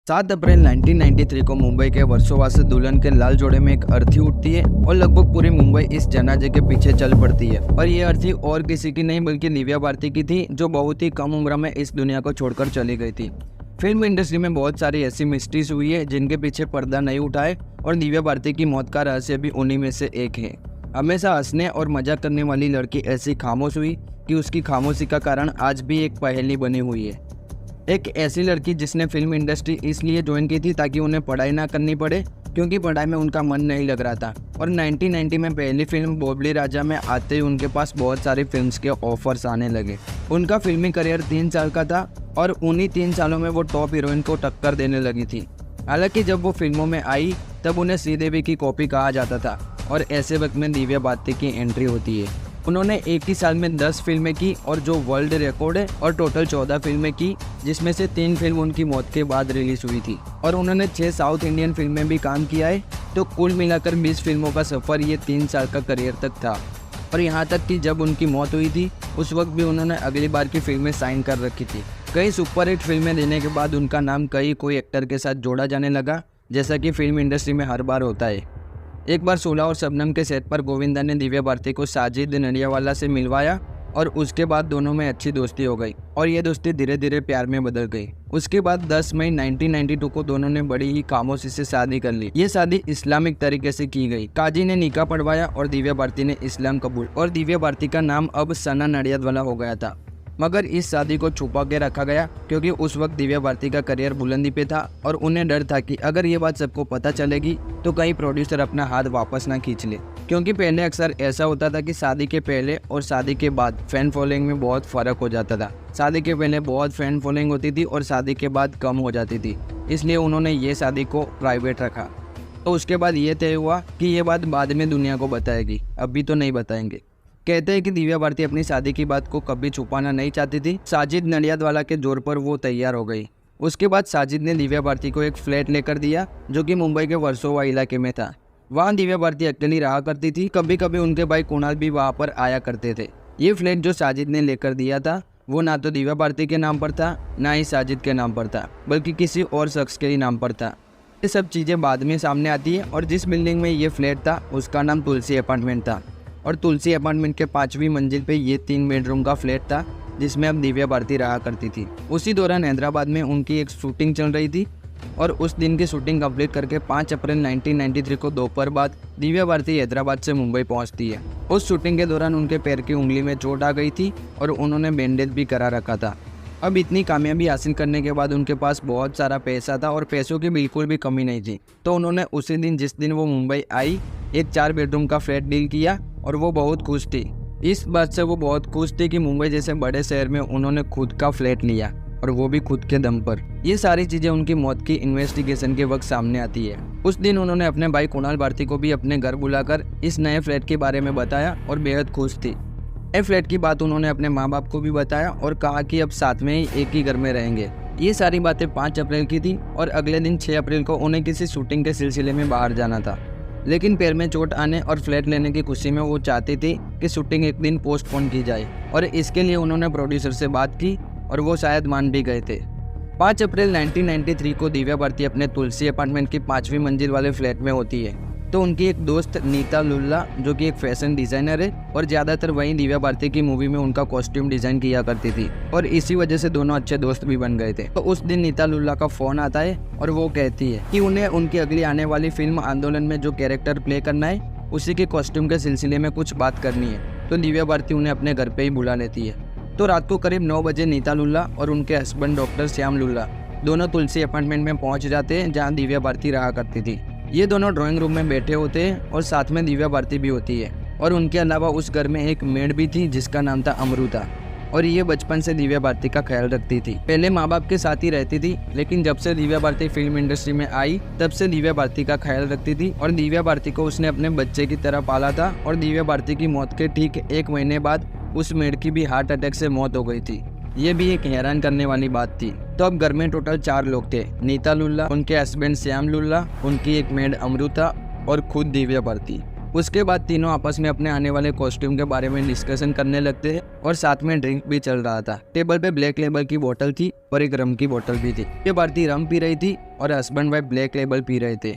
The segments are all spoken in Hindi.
7 अप्रैल 1993 को मुंबई के वर्सोवा से दुल्हन के लाल जोड़े में एक अर्थी उठती है और लगभग पूरी मुंबई इस जनाजे के पीछे चल पड़ती है। और ये अर्थी और किसी की नहीं बल्कि दिव्या भारती की थी, जो बहुत ही कम उम्र में इस दुनिया को छोड़कर चली गई थी। फिल्म इंडस्ट्री में बहुत सारी ऐसी मिस्ट्रीज हुई है जिनके पीछे पर्दा नहीं उठाए, और दिव्या भारती की मौत का रहस्य भी उन्हीं में से एक है। हमेशा हंसने और मजाक करने वाली लड़की ऐसी खामोश हुई कि उसकी खामोशी का कारण आज भी एक पहेली बनी हुई है। एक ऐसी लड़की जिसने फिल्म इंडस्ट्री इसलिए ज्वाइन की थी ताकि उन्हें पढ़ाई ना करनी पड़े, क्योंकि पढ़ाई में उनका मन नहीं लग रहा था। और 1990 में पहली फिल्म बोबली राजा में आते ही उनके पास बहुत सारी फिल्म्स के ऑफर्स आने लगे। उनका फिल्मी करियर 3 साल का था और उन्हीं 3 सालों में वो टॉप हीरोइन को टक्कर देने लगी थी। हालांकि जब वो फिल्मों में आई तब उन्हें श्रीदेवी की कॉपी कहा जाता था, और ऐसे वक्त में दिव्या भारती की एंट्री होती है। उन्होंने एक ही साल में 10 फिल्में की, और जो वर्ल्ड रिकॉर्ड है, और टोटल 14 फिल्में की, जिसमें से 3 फिल्म उनकी मौत के बाद रिलीज हुई थी। और उन्होंने 6 साउथ इंडियन फिल्में भी काम किया है। तो कुल मिलाकर 20 फिल्मों का सफ़र ये 3 साल का करियर तक था। और यहाँ तक कि जब उनकी मौत हुई थी उस वक्त भी उन्होंने अगली बार की फिल्में साइन कर रखी थी। कई सुपरहिट फिल्में देने के बाद उनका नाम कोई एक्टर के साथ जोड़ा जाने लगा, जैसा कि फिल्म इंडस्ट्री में हर बार होता है। एक बार 16 और शबनम के सेट पर गोविंदा ने दिव्या भारती को साजिद नडियाडवाला से मिलवाया, और उसके बाद दोनों में अच्छी दोस्ती हो गई, और ये दोस्ती धीरे धीरे प्यार में बदल गई। उसके बाद 10 मई 1992 को दोनों ने बड़ी ही खामोशी से शादी कर ली। ये शादी इस्लामिक तरीके से की गई। काजी ने निकाह पढ़वाया और दिव्या भारती ने इस्लाम कबूल, और दिव्या भारती का नाम अब सना नडियाडवाला हो गया था। मगर इस शादी को छुपा के रखा गया क्योंकि उस वक्त दिव्या भारती का करियर बुलंदी पे था, और उन्हें डर था कि अगर ये बात सबको पता चलेगी तो कहीं प्रोड्यूसर अपना हाथ वापस ना खींच ले। क्योंकि पहले अक्सर ऐसा होता था कि शादी के पहले और शादी के बाद फैन फॉलोइंग में बहुत फ़र्क हो जाता था। शादी के पहले बहुत फैन फॉलोइंग होती थी और शादी के बाद कम हो जाती थी, इसलिए उन्होंने ये शादी को प्राइवेट रखा। तो उसके बाद ये तय हुआ कि ये बात बाद में दुनिया को बताएगी, अभी तो नहीं बताएंगे। कहते हैं कि दिव्या भारती अपनी शादी की बात को कभी छुपाना नहीं चाहती थी। साजिद नडियाडवाला के जोर पर वो तैयार हो गई। उसके बाद साजिद ने दिव्या भारती को एक फ्लैट लेकर दिया, जो कि मुंबई के वर्सोवा इलाके में था। वहाँ दिव्या भारती अकेली रहा करती थी। कभी कभी उनके भाई कुणाल भी वहाँ पर आया करते थे। ये फ्लैट जो साजिद ने लेकर दिया था वो ना तो दिव्या भारती के नाम पर था, ना ही साजिद के नाम पर था, बल्कि किसी और शख्स के ही नाम पर था। ये सब चीज़ें बाद में सामने आती है। और जिस बिल्डिंग में ये फ्लैट था उसका नाम तुलसी अपार्टमेंट था, और तुलसी अपार्टमेंट के 5वीं मंजिल पे ये 3 बेडरूम का फ्लैट था, जिसमें अब दिव्या भारती रहा करती थी। उसी दौरान हैदराबाद में उनकी एक शूटिंग चल रही थी, और उस दिन की शूटिंग कंप्लीट करके 5 अप्रैल 1993 को दोपहर बाद दिव्या भारती हैदराबाद से मुंबई पहुंचती है। उस शूटिंग के दौरान उनके पैर की उंगली में चोट आ गई थी, और उन्होंने बैंडेज भी करा रखा था। अब इतनी कामयाबी हासिल करने के बाद उनके पास बहुत सारा पैसा था, और पैसों की बिल्कुल भी कमी नहीं थी। तो उन्होंने उसी दिन जिस दिन वो मुंबई आई एक 4 बेडरूम का फ्लैट डील किया, और वो बहुत खुश थी। इस बात से वो बहुत खुश थी कि मुंबई जैसे बड़े शहर में उन्होंने खुद का फ्लैट लिया, और वो भी खुद के दम पर। ये सारी चीज़ें उनकी मौत की इन्वेस्टिगेशन के वक्त सामने आती है। उस दिन उन्होंने अपने भाई कुणाल भारती को भी अपने घर बुलाकर इस नए फ्लैट के बारे में बताया, और बेहद खुश थी। नए फ्लैट की बात उन्होंने अपने माँ बाप को भी बताया, और कहा कि अब साथ में ही एक ही घर में रहेंगे। ये सारी बातें 5 अप्रैल की थी, और अगले दिन 6 अप्रैल को उन्हें किसी शूटिंग के सिलसिले में बाहर जाना था। लेकिन पैर में चोट आने और फ्लैट लेने की खुशी में वो चाहती थी कि शूटिंग एक दिन पोस्टपोन की जाए, और इसके लिए उन्होंने प्रोड्यूसर से बात की, और वो शायद मान भी गए थे। 5 अप्रैल 1993 को दिव्या भारती अपने तुलसी अपार्टमेंट की 5वीं मंजिल वाले फ्लैट में होती है। तो उनकी एक दोस्त नीता लुल्ला, जो कि एक फैशन डिज़ाइनर है, और ज़्यादातर वहीं दिव्या भारती की मूवी में उनका कॉस्ट्यूम डिज़ाइन किया करती थी, और इसी वजह से दोनों अच्छे दोस्त भी बन गए थे। तो उस दिन नीता लुल्ला का फ़ोन आता है, और वो कहती है कि उन्हें उनकी अगली आने वाली फिल्म आंदोलन में जो कैरेक्टर प्ले करना है उसी के कॉस्ट्यूम के सिलसिले में कुछ बात करनी है। तो दिव्या भारती उन्हें अपने घर पर ही बुला लेती है। तो रात को करीब 9 बजे नीता लुल्ला और उनके हस्बैंड डॉक्टर श्याम लुल्ला दोनों तुलसी अपार्टमेंट में पहुँच जाते हैं, जहाँ दिव्या भारती रहा करती थी। ये दोनों ड्राइंग रूम में बैठे होते हैं, और साथ में दिव्या भारती भी होती है। और उनके अलावा उस घर में एक मेड भी थी जिसका नाम था अमृता, और ये बचपन से दिव्या भारती का ख्याल रखती थी। पहले माँ बाप के साथ ही रहती थी, लेकिन जब से दिव्या भारती फिल्म इंडस्ट्री में आई तब से दिव्या भारती का ख्याल रखती थी, और दिव्या भारती को उसने अपने बच्चे की तरह पाला था। और दिव्या भारती की मौत के ठीक 1 महीने बाद उस मेड की भी हार्ट अटैक से मौत हो गई थी। ये भी एक हैरान करने वाली बात थी। तो अब घर में टोटल 4 लोग थे, नीता लुल्ला, उनके हस्बैंड श्याम लुल्ला, उनकी एक मेड अमृता, और खुद दिव्या भारती। उसके बाद तीनों आपस में अपने आने वाले कॉस्ट्यूम के बारे में डिस्कशन करने लगते हैं, और साथ में ड्रिंक भी चल रहा था। टेबल पे ब्लैक लेबल की बोतल थी और एक रम की बोतल भी थी। ये भारती रम पी रही थी और husband wife black label P रहे थे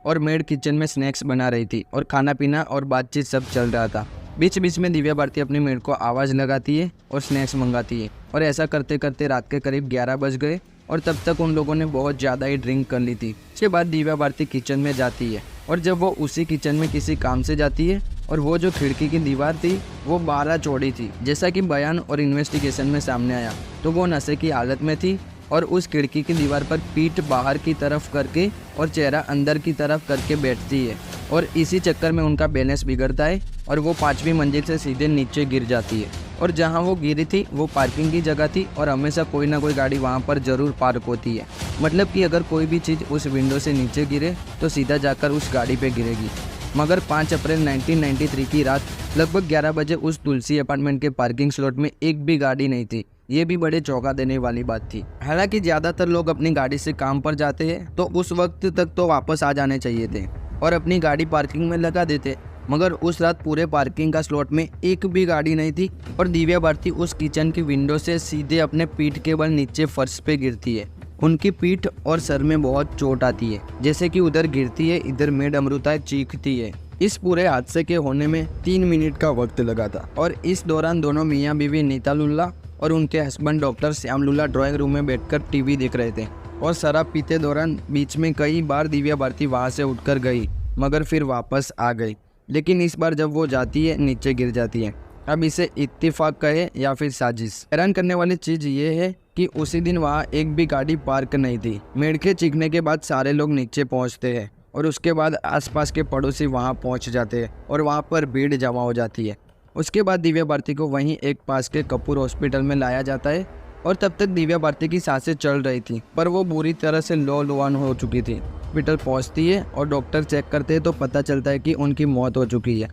और मेड किचन में स्नैक्स बना रही थी और खाना पीना और बातचीत सब चल रहा था। बीच बीच में दिव्या भारती अपनी मेड को आवाज़ लगाती है और स्नैक्स मंगाती है और ऐसा करते करते रात के करीब 11 बज गए और तब तक उन लोगों ने बहुत ज़्यादा ही ड्रिंक कर ली थी। इसके बाद दिव्या भारती किचन में जाती है और जब वो उसी किचन में किसी काम से जाती है और वो जो खिड़की की दीवार थी वो 12 चौड़ी थी। जैसा कि बयान और इन्वेस्टिगेशन में सामने आया तो वो नशे की हालत में थी और उस खिड़की की दीवार पर पीठ बाहर की तरफ करके और चेहरा अंदर की तरफ करके बैठती है और इसी चक्कर में उनका बैलेंस बिगड़ता है और वो 5वीं मंजिल से सीधे नीचे गिर जाती है। और जहां वो गिरी थी वो पार्किंग की जगह थी और हमेशा कोई ना कोई गाड़ी वहां पर ज़रूर पार्क होती है। मतलब कि अगर कोई भी चीज़ उस विंडो से नीचे गिरे तो सीधा जाकर उस गाड़ी पे गिरेगी। मगर 5 अप्रैल 1993 की रात लगभग 11 बजे उस तुलसी अपार्टमेंट के पार्किंग स्लॉट में एक भी गाड़ी नहीं थी। ये भी बड़े चौंका देने वाली बात थी। हालांकि ज़्यादातर लोग अपनी गाड़ी से काम पर जाते हैं तो उस वक्त तक तो वापस आ जाने चाहिए थे और अपनी गाड़ी पार्किंग में लगा देते, मगर उस रात पूरे पार्किंग का स्लॉट में एक भी गाड़ी नहीं थी और दिव्या भारती उस किचन की विंडो से सीधे अपने पीठ के बल नीचे फर्श पे गिरती है। उनकी पीठ और सर में बहुत चोट आती है, जैसे कि उधर गिरती है इधर मेड अमृता चीखती है। इस पूरे हादसे के होने में 3 मिनट का वक्त लगा था और इस दौरान दोनों मियाँ बीवी नीता लुल्ला और उनके husband doctor Shyam Lulla drawing room में बैठकर टीवी देख रहे थे और शराब पीते दौरान बीच में कई बार दिव्या भारती वहां से उठकर गई मगर फिर वापस आ गई। लेकिन इस बार जब वो जाती है नीचे गिर जाती है। अब इसे इत्तेफाक कहे या फिर साजिश। हैरान करने वाली चीज़ ये है कि उसी दिन वहाँ एक भी गाड़ी पार्क नहीं थी। मेड के चीखने के बाद सारे लोग नीचे पहुँचते हैं और उसके बाद आसपास के पड़ोसी वहाँ पहुँच जाते हैं और वहाँ पर भीड़ जमा हो जाती है। उसके बाद दिव्या भारती को वहीं एक पास के कपूर हॉस्पिटल में लाया जाता है और तब तक दिव्या भारती की सांसें चल रही थी पर वो बुरी तरह से लौलुहान हो चुकी थी। हॉस्पिटल पहुंचती है और डॉक्टर चेक करते हैं तो पता चलता है कि उनकी मौत हो चुकी है।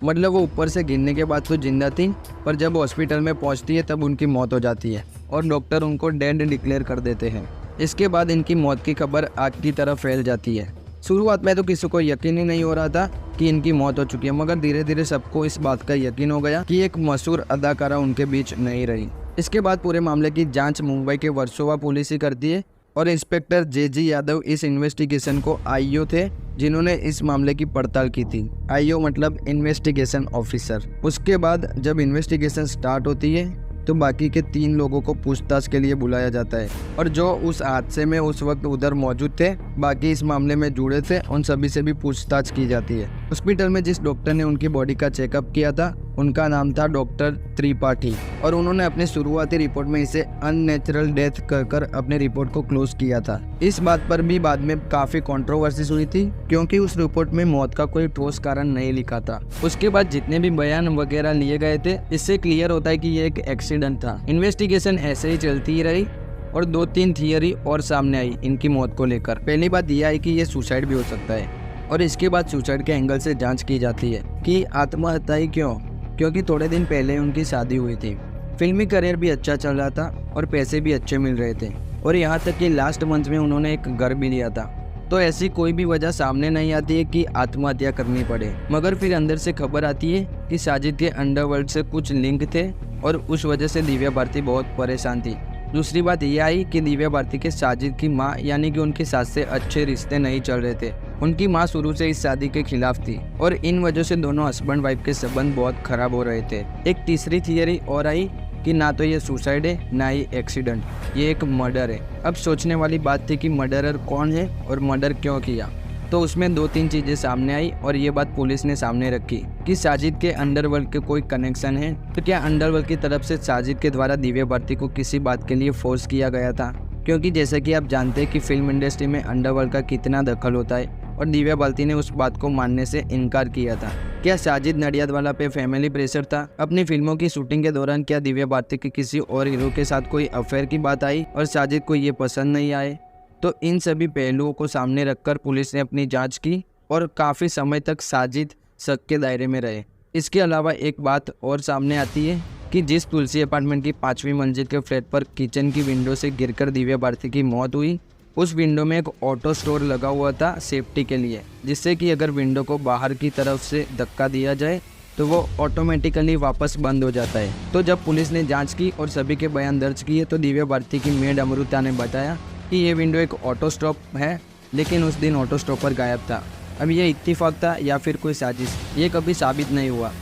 मतलब वो ऊपर से गिरने के बाद तो जिंदा थी पर जब हॉस्पिटल में पहुंचती है तब उनकी मौत हो जाती है और डॉक्टर उनको डेड डिक्लेयर कर देते हैं। इसके बाद इनकी मौत की खबर आग की तरह फैल जाती है। शुरुआत में तो किसी को यकीन ही नहीं हो रहा था कि इनकी मौत हो चुकी है, मगर धीरे धीरे सबको इस बात का यकीन हो गया कि एक मशहूर अदाकारा उनके बीच नहीं रही। इसके बाद पूरे मामले की जांच मुंबई के वर्सोवा पुलिस ही करती है और इंस्पेक्टर जे यादव इस इन्वेस्टिगेशन को आईओ थे जिन्होंने इस मामले की पड़ताल की थी। आईओ मतलब इन्वेस्टिगेशन ऑफिसर। उसके बाद जब इन्वेस्टिगेशन स्टार्ट होती है तो बाकी के 3 लोगों को पूछताछ के लिए बुलाया जाता है और जो उस हादसे में उस वक्त उधर मौजूद थे, बाकी इस मामले में जुड़े थे, उन सभी से भी पूछताछ की जाती है। हॉस्पिटल में जिस डॉक्टर ने उनकी बॉडी का चेकअप किया था उनका नाम था डॉक्टर त्रिपाठी और उन्होंने अपनी शुरुआती रिपोर्ट में इसे अननेचुरल डेथ कहकर अपने रिपोर्ट को क्लोज किया था। इस बात पर भी बाद में काफी कंट्रोवर्सी हुई थी क्योंकि उस रिपोर्ट में मौत का कोई ठोस कारण नहीं लिखा था। उसके बाद जितने भी बयान वगैरह लिए गए थे इससे क्लियर होता है कि ये एक एक्सीडेंट था। इन्वेस्टिगेशन ऐसे ही चलती ही रही और 2-3 थियरी और सामने आई इनकी मौत को लेकर। पहली बात यह आई कि ये सुसाइड भी हो सकता है और इसके बाद सुसाइड के एंगल से जांच की जाती है कि आत्महत्या ही क्यों, क्योंकि थोड़े दिन पहले उनकी शादी हुई थी, फिल्मी करियर भी अच्छा चल रहा था और पैसे भी अच्छे मिल रहे थे और यहाँ तक कि लास्ट मंथ में उन्होंने एक घर भी लिया था। तो ऐसी कोई भी वजह सामने नहीं आती है कि आत्महत्या करनी पड़े। मगर फिर अंदर से खबर आती है कि साजिद के अंडरवर्ल्ड से कुछ लिंक थे और उस वजह से दिव्या भारती बहुत परेशान थी। दूसरी बात यह आई कि दिव्या भारती के साजिद की माँ यानी कि उनकी सास से अच्छे रिश्ते नहीं चल रहे थे। उनकी माँ शुरू से इस शादी के खिलाफ थी और इन वजह से दोनों हस्बैंड वाइफ के संबंध बहुत खराब हो रहे थे। एक तीसरी थियरी और आई कि ना तो ये सुसाइड है ना ही एक्सीडेंट, ये एक मर्डर है। अब सोचने वाली बात थी कि मर्डरर कौन है और मर्डर क्यों किया। तो उसमें 2-3 चीज़ें सामने आई और ये बात पुलिस ने सामने रखी कि साजिद के अंडरवर्ल्ड के कोई कनेक्शन है। तो क्या अंडरवर्ल्ड की तरफ से साजिद के द्वारा दिव्या भारती को किसी बात के लिए फोर्स किया गया था? क्योंकि जैसे कि आप जानते हैं कि फिल्म इंडस्ट्री में अंडरवर्ल्ड का कितना दखल होता है और दिव्या भारती ने उस बात को मानने से इनकार किया था। क्या साजिद नडियादवाला पे फैमिली प्रेशर था? अपनी फिल्मों की शूटिंग के दौरान क्या दिव्या भारती के किसी और हीरो के साथ कोई अफेयर की बात आई और साजिद को ये पसंद नहीं आए? तो इन सभी पहलुओं को सामने रखकर पुलिस ने अपनी जांच की और काफ़ी समय तक साजिद शक के दायरे में रहे। इसके अलावा एक बात और सामने आती है कि जिस तुलसी अपार्टमेंट की 5वीं मंजिल के फ्लैट पर किचन की विंडो से गिरकर दिव्या भारती की मौत हुई, उस विंडो में एक ऑटो स्टोर लगा हुआ था सेफ्टी के लिए, जिससे कि अगर विंडो को बाहर की तरफ से धक्का दिया जाए तो वो ऑटोमेटिकली वापस बंद हो जाता है। तो जब पुलिस ने जांच की और सभी के बयान दर्ज किए तो दिव्या भारती की मेड अमृता ने बताया कि ये विंडो एक ऑटो स्टॉप है, लेकिन उस दिन ऑटो स्टॉपर गायब था। अब ये इत्तेफाक था या फिर कोई साजिश, ये कभी साबित नहीं हुआ।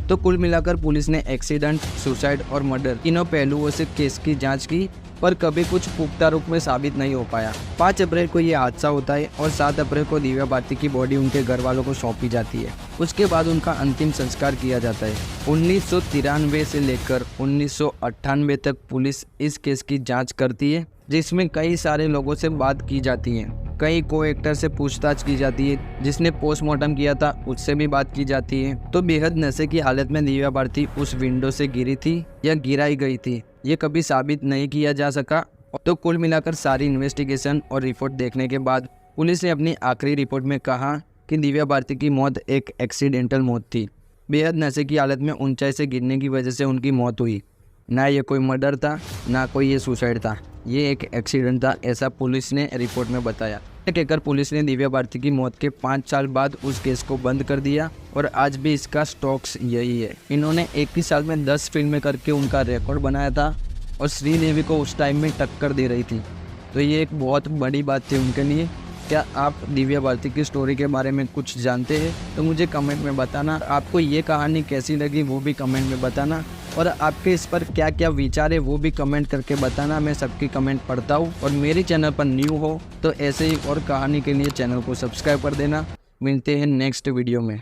तो कुल मिलाकर पुलिस ने एक्सीडेंट, सुसाइड और मर्डर तीनों पहलुओं से केस की जांच की, पर कभी कुछ पुख्ता रूप में साबित नहीं हो पाया। 5 अप्रैल को ये हादसा होता है और 7 अप्रैल को दिव्या भारती की बॉडी उनके घर वालों को सौंपी जाती है। उसके बाद उनका अंतिम संस्कार किया जाता है। 1993 से लेकर 1998 तक पुलिस इस केस की जांच करती है, जिसमें कई सारे लोगों से बात की जाती है। कई को एक्टर से पूछताछ की जाती है, जिसने पोस्टमार्टम किया था उससे भी बात की जाती है। तो बेहद नशे की हालत में दिव्या भारती उस विंडो से गिरी थी या गिराई गई थी, ये कभी साबित नहीं किया जा सका। तो कुल मिलाकर सारी इन्वेस्टिगेशन और रिपोर्ट देखने के बाद पुलिस ने अपनी आखिरी रिपोर्ट में कहा कि दिव्या भारती की मौत एक एक्सीडेंटल मौत थी। बेहद नशे की हालत में ऊंचाई से गिरने की वजह से उनकी मौत हुई। ना ये कोई मर्डर था, ना कोई ये सुसाइड था, ये एक एक्सीडेंट था, ऐसा पुलिस ने रिपोर्ट में बताया। कहकर पुलिस ने दिव्या भारती की मौत के 5 साल बाद उस केस को बंद कर दिया और आज भी इसका स्टॉक्स यही है। इन्होंने एक ही साल में 10 फिल्में करके उनका रिकॉर्ड बनाया था और श्रीदेवी को उस टाइम में टक्कर दे रही थी। तो ये एक बहुत बड़ी बात थी उनके लिए। क्या आप दिव्या भारती की स्टोरी के बारे में कुछ जानते हैं तो मुझे कमेंट में बताना। आपको ये कहानी कैसी लगी वो भी कमेंट में बताना, और आपके इस पर क्या क्या विचार है वो भी कमेंट करके बताना। मैं सबकी कमेंट पढ़ता हूँ। और मेरे चैनल पर न्यू हो तो ऐसे ही और कहानी के लिए चैनल को सब्सक्राइब कर देना। मिलते हैं नेक्स्ट वीडियो में।